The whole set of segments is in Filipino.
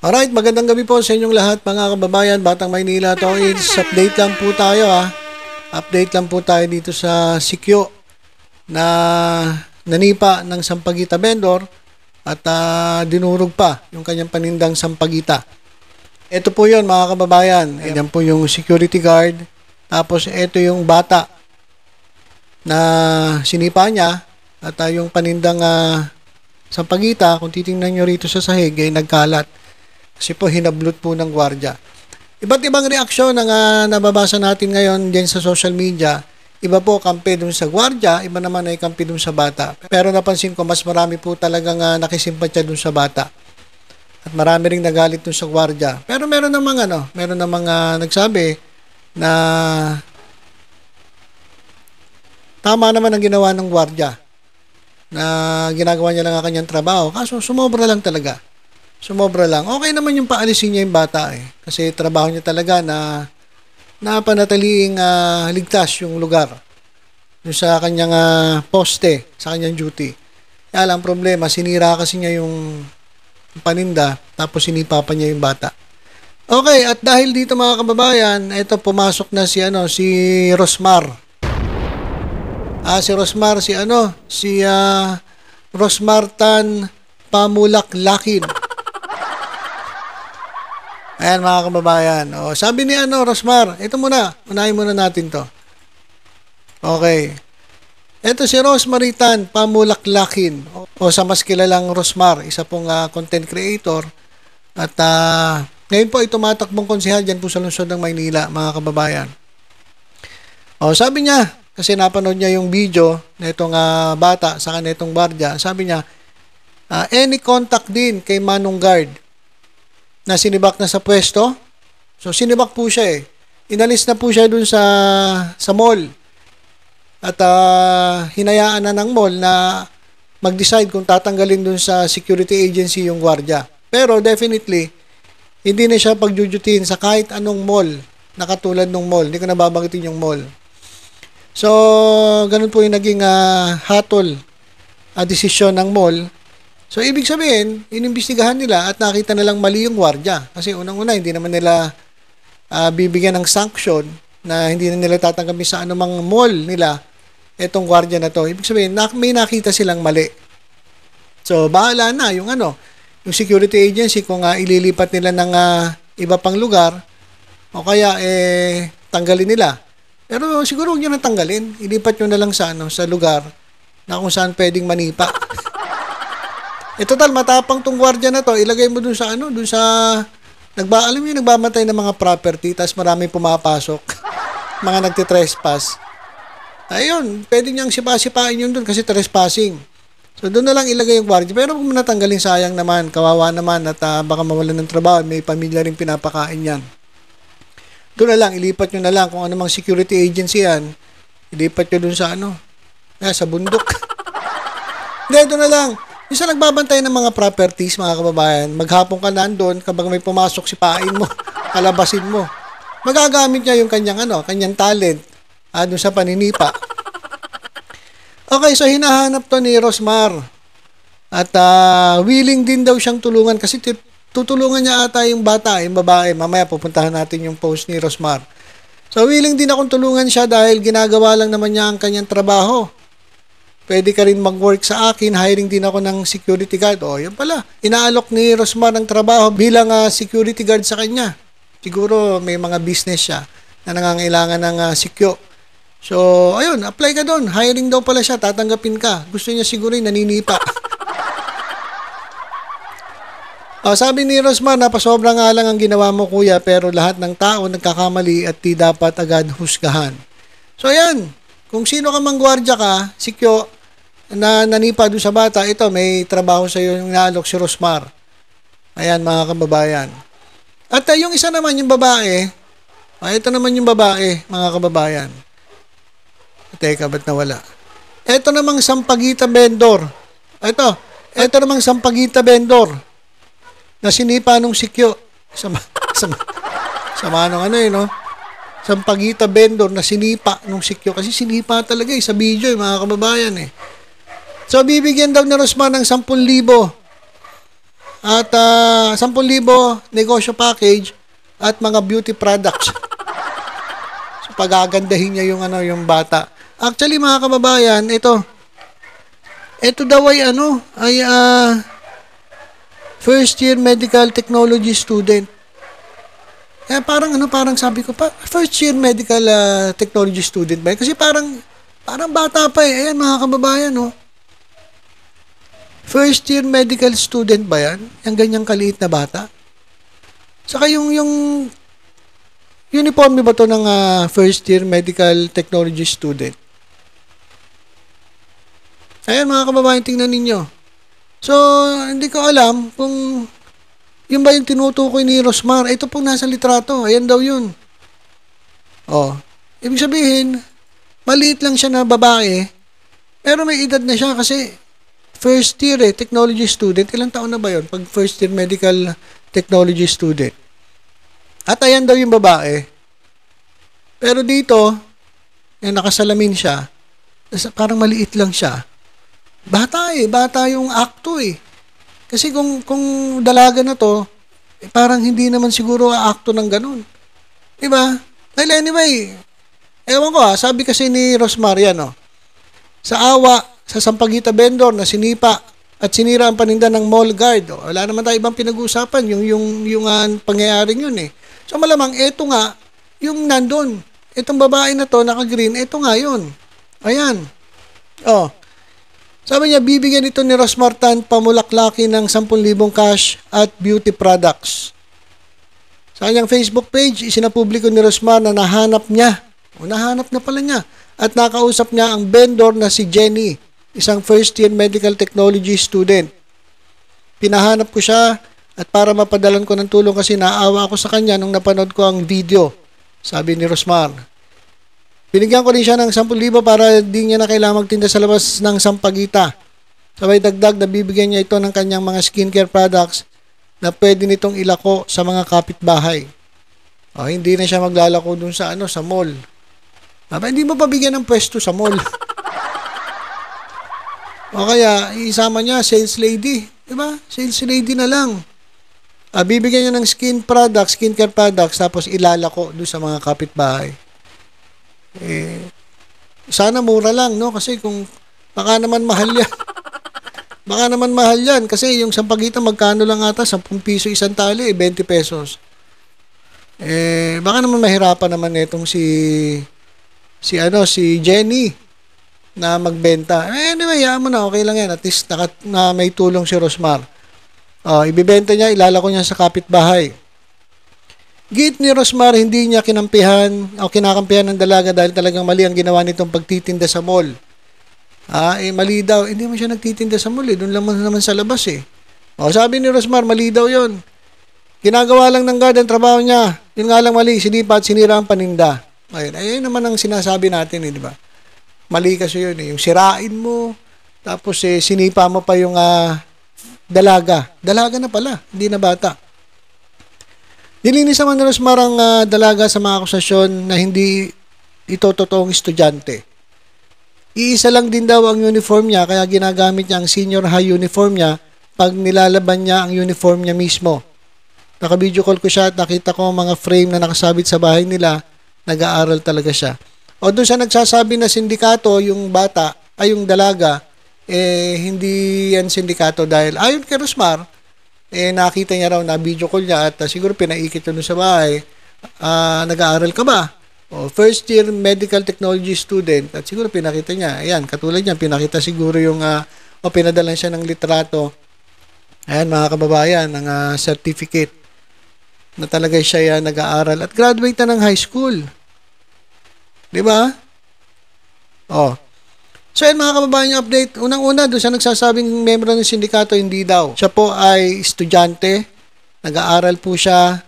Alright, magandang gabi po sa inyong lahat mga kababayan, Batang Maynila to. Update lang po tayo Update lang po tayo dito sa Sikyo na nanipa ng sampagita vendor at dinurog pa yung kanyang panindang sampagita. Ito po yun mga kababayan. Ayan po yung security guard. Tapos ito yung bata na sinipa niya at yung panindang sampagita, kung titingnan nyo rito sa sahig ay nagkalat. Kasi po hinablot po ng gwardiya. Iba't ibang reaksyon ang nababasa natin ngayon dyan sa social media. Iba po kampi dun sa gwardiya, iba naman ay kampi dun sa bata. Pero napansin ko mas marami po talagang nakisimpatya dun sa bata. At marami ring nagalit dun sa gwardiya. Pero meron namang nagsabi na tama naman ang ginawa ng gwardiya. Na ginagawa niya lang ang kanyang trabaho. Kaso sumobra lang talaga. Okay naman yung paalisin niya yung bata Kasi trabaho niya talaga na napanataliing ligtas yung lugar. Yung sa kanyang poste, sa kanyang duty. Kaya lang problema, sinira kasi niya yung paninda, tapos sinipa pa niya yung bata. Okay, at dahil dito mga kababayan, ito pumasok na si Rosmar. Si Rosmar Tan Pamulaklakin. Ayan mga kababayan. Sabi ni Rosmar, ito muna, unahin muna natin to. Okay. Ito si Rosmaritan Pamulaklakin. Sa mas kilalang Rosmar, isa pong content creator. At ngayon po ay tumatakbong konsehal dyan po sa lungsod ng Maynila, mga kababayan. Sabi niya, kasi napanood niya yung video na itong bata sa kanitong gwardiya, sabi niya, any contact din kay Manong Guard na sinibak na sa pwesto. So, sinibak po siya Inalis na po siya dun sa mall. At hinayaan na ng mall na mag-decide kung tatanggalin dun sa security agency yung gwardiya. Pero definitely, hindi na siya pagjujutin sa kahit anong mall na katulad ng mall. Hindi ko nababanggitin yung mall. So, ganun po yung naging hatol desisyon ng mall. So, ibig sabihin, inimbestigahan nila at nakita nilang mali yung gwardiya. Kasi unang-una, hindi naman nila bibigyan ng sanction na hindi na nila tatanggapin sa anumang mall nila itong gwardiya na to. Ibig sabihin, may nakita silang mali. So, bahala na yung security agency kung ililipat nila ng iba pang lugar o kaya tanggalin nila. Pero siguro huwag nyo nang tanggalin. Ilipat nyo na lang sa lugar na kung saan pwedeng manipa. Total, matapang tong gwardiya na to, ilagay mo dun sa alam mo yung nagbamatay ng mga property, tapos maraming pumapasok, mga nagtitrespass. Ayun, pwede niyang sipa-sipain yun dun kasi trespassing. So, doon na lang ilagay yung gwardiya. Pero kung natanggalin, sayang naman, kawawa naman, at baka mawalan ng trabaho, may pamilya rin pinapakain yan. Doon na lang, ilipat nyo na lang kung anumang security agency yan, ilipat nyo dun sa sa bundok. Hindi, doon na lang. Isa nagbabantay ng mga properties, mga kababayan. Maghapon ka nandun, kapag may pumasok, sipain mo, kalabasin mo. Magagamit niya yung kanyang talent doon sa paninipa. Okay, so hinahanap to ni Rosmar. At willing din daw siyang tulungan kasi tutulungan niya ata yung bata, yung babae. Mamaya pupuntahan natin yung post ni Rosmar. So willing din akong tulungan siya dahil ginagawa lang naman niya ang kanyang trabaho. Pwede ka rin mag-work sa akin, hiring din ako ng security guard. Yan pala. Inaalok ni Rosmar ng trabaho bilang security guard sa kanya. Siguro may mga business siya na nangangailangan ng sikyo. So, ayun, apply ka doon. Hiring daw pala siya, tatanggapin ka. Gusto niya siguro yung naninipa. Sabi ni Rosmar, napasobra nga lang ang ginawa mo kuya, pero lahat ng tao nagkakamali at di dapat agad husgahan. So, ayan. Kung sino ka mang gwardiya ka, sikyo, na nanipa doon sa bata, ito, may trabaho sa iyo yung naalok si Rosmar. Ayan, mga kababayan. At yung isa naman, yung babae, ito naman yung babae, mga kababayan. Teka, ba't nawala? Ito namang sampagita vendor. Ito namang sampagita vendor na sinipa nung sikyo. Sama nung sampagita vendor na sinipa nung sikyo. Kasi sinipa talaga sa video, mga kababayan So, bibigyan daw ni Rosmar ng 10,000 At 10,000 negosyo package at mga beauty products. So, pagagandahin niya yung bata. Actually, mga kababayan, ito daw ay first year medical technology student. Kaya parang sabi ko pa, first year medical technology student ba? Kasi parang bata pa eh. Ayan mga kababayan, First year medical student ba yan? Yung ganyang kaliit na bata? Saka yung uniforme ba to ng first year medical technology student? Ayan mga kababayan, tingnan ninyo. So, hindi ko alam kung yun ba yung tinutukoy ni Rosmar. Ito pong nasa litrato. Ayan daw yun. Ibig sabihin, maliit lang siya na babae, pero may edad na siya kasi first year technology student. Ilang taon na ba yun pag first year medical technology student? At ayan daw yung babae. Pero dito, nakasalamin siya, parang maliit lang siya. Bata yung akto eh. Kasi kung dalaga na to, parang hindi naman siguro aakto ng ganun. Diba? Well, anyway, ewan ko sabi kasi ni Rosmar yan, sa awa sa Sampaguita vendor na sinipa at sinira ang paninda ng mall guard. Wala naman tayo ibang pinag-uusapan, yung pangyayaring yun eh. So malamang, eto nga, yung nandun. Itong babae na to, naka-green, eto nga yun. Ayan. Sabi niya, bibigyan ito ni Rosmar Tan pamulaklaki ng 10,000 cash at beauty products. Sa kanyang Facebook page, isinapubliko ni Rosmar na nahanap niya. Nahanap na pala niya. At nakausap niya ang vendor na si Jenny, isang first year medical technology student. Pinahanap ko siya at para mapadalan ko ng tulong kasi naawa ako sa kanya nung napanood ko ang video, sabi ni Rosmar. Binigyan ko rin siya ng 10,000 para di niya na kailangang magtinda sa labas ng Sampaguita. Sabay dagdag na bibigyan niya ito ng kanyang mga skincare products na pwede nitong ilako sa mga kapitbahay. Hindi na siya maglalako dun sa mall. Hindi mo pa bigyan ng pwesto sa mall. Kaya isama niya sales lady, 'di ba? Sales lady na lang. Bibigyan niya ng skincare products tapos ilalako dun sa mga kapitbahay. Sana mura lang, no? Kasi kung baka naman mahal yan. Baka naman mahal yan. Kasi yung Sampaguita, magkano lang ata? 10 piso isang tali, 20 pesos. Baka naman mahirapan naman itong si Jenny na magbenta. Anyway, hayaan mo na. Okay lang yan. At least na may tulong si Rosmar. Ibibenta niya, ilalako niya sa kapitbahay. Git ni Rosmar, hindi niya kinakampihan ng dalaga dahil talagang mali ang ginawa nitong pagtitinda sa mall. Mali daw. Hindi mo siya nagtitinda sa mall Doon lang naman sa labas eh. Sabi ni Rosmar, mali daw yun. Ginagawa lang ng guard ang trabaho niya. Yun nga lang mali, sinipa at sinira ang paninda. Ayun naman ang sinasabi natin di ba? Mali kasi yun Yung sirain mo, tapos sinipa mo pa yung dalaga. Dalaga na pala, hindi na bata. Nilinis naman ni Rosmar ang dalaga sa mga akusasyon na hindi ito totoong estudyante. Iisa lang din daw ang uniform niya kaya ginagamit niya ang senior high uniform niya pag nilalaban niya ang uniform niya mismo. Naka-video call ko siya at nakita ko ang mga frame na nakasabit sa bahay nila, nag-aaral talaga siya. Doon siya nagsasabi na sindikato yung bata, yung dalaga, hindi yan sindikato dahil ayon kay Rosmar, nakita niya raw na video call niya at siguro pinaikit doon sa bahay. Nag-aaral ka ba? First year medical technology student at siguro pinakita niya. Ayan, katulad niya, pinakita siguro yung pinadalan siya ng litrato. Ayan mga kababayan, ng certificate na talaga siya nag-aaral at graduate na ng high school. Di ba? So yan mga kababayan yung update. Unang-una, doon siya nagsasabing membro ng sindikato, hindi daw. Siya po ay estudyante. Nag-aaral po siya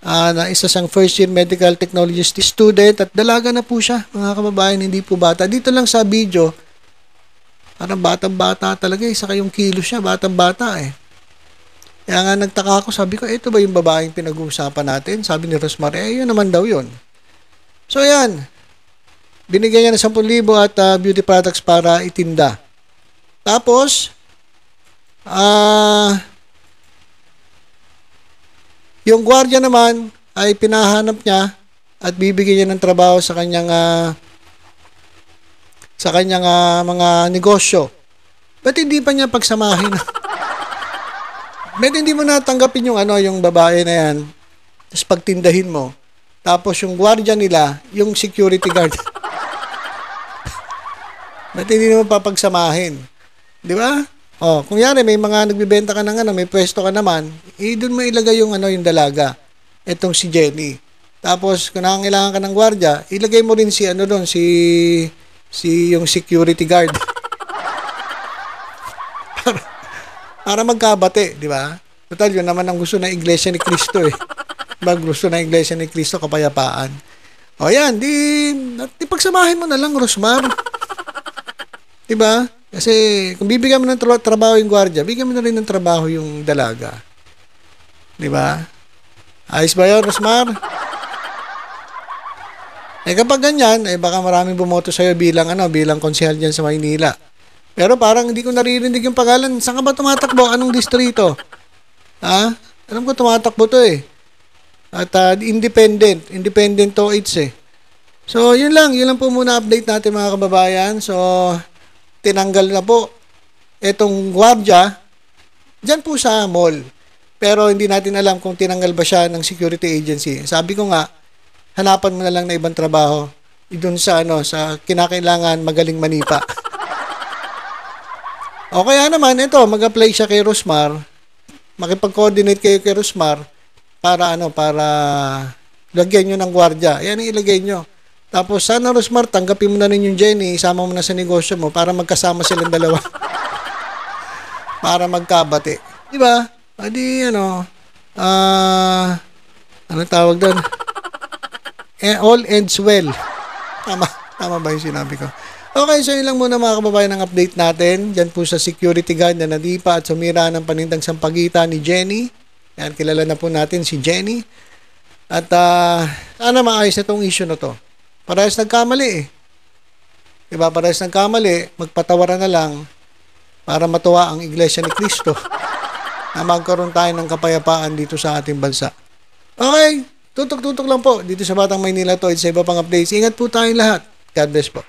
na isa siyang first year medical technology student at dalaga na po siya. Mga kababayan, hindi po bata. Dito lang sa video, parang batang-bata talaga Saka yung kilo siya, batang-bata Kaya nga nagtaka ako, sabi ko, ito ba yung babaeng pinag-uusapan natin? Sabi ni Rosmar, yun naman daw yun. So yan. Binigyan niya ng 10,000 at beauty products para itinda. Tapos, Yung gwardiya naman ay pinahanap niya at bibigyan niya ng trabaho sa kanyang mga negosyo. Ba't hindi pa niya pagsamahin? Ba't hindi mo natanggapin yung yung babae na yan? Tapos pagtindahin mo. Tapos yung gwardiya nila, yung security guard. Ba't hindi mo papagsamahin? Di ba? Oh, kung yan may mga nagbibenta ka ng may pwesto ka naman, doon mo ilagay yung yung dalaga. Etong si Jenny. Tapos kung nangangailangan ka ng gwardiya, ilagay mo rin si doon, si yung security guard. para magkabate, di ba? Total, yun naman ang gusto ng Iglesia ni Cristo eh. Gusto ng Iglesia ni Cristo, kapayapaan. O yan, di pagsamahin mo na lang, Rosmar. Di ba? Kasi kung bibigyan mo ng trabaho yung gwardiya, bigyan mo na rin ng trabaho yung dalaga. Di ba? Ayos ba yun, Rosmar? Kapag ganyan, baka maraming bumoto sa'yo bilang konsehal dyan sa Maynila. Pero parang hindi ko naririnig yung pangalan. Saan ka ba tumatakbo? Anong distrito? Ha? Alam ko tumatakbo to eh. At independent to it's eh. So, yun lang po muna update natin mga kababayan. So, tinanggal na po etong gwardiya dyan po sa mall. Pero hindi natin alam kung tinanggal ba siya ng security agency. Sabi ko nga, hanapan mo na lang na ibang trabaho doon sa sa kinakailangan magaling manipa. O kaya naman, mag-apply siya kay Rosmar. Makipag-coordinate kayo kay Rosmar para lagyan nyo ng gwardiya. Yan ang ilagay nyo. Tapos, sana Rosmar, tanggapin mo na rin yung Jenny, isama mo na sa negosyo mo para magkasama silang dalawa. Para magkabati. Di ba? Adi, tawag doon? All ends well. Tama ba yung sinabi ko? Okay, so yun lang muna mga kababayan ang update natin. Diyan po sa security guard na nadipa at sumira ng panindang sampagitan ni Jenny. Yan, kilala na po natin si Jenny. At sana maayos na itong issue na to. Parehas nagkamali eh. Diba? Parehas nagkamali, magpatawaran na lang para matuwa ang Iglesia ni Cristo na magkaroon tayo ng kapayapaan dito sa ating bansa. Okay, tutok-tutok lang po dito sa Batang Maynila to. Sa iba pang updates. Ingat po tayong lahat. God bless po.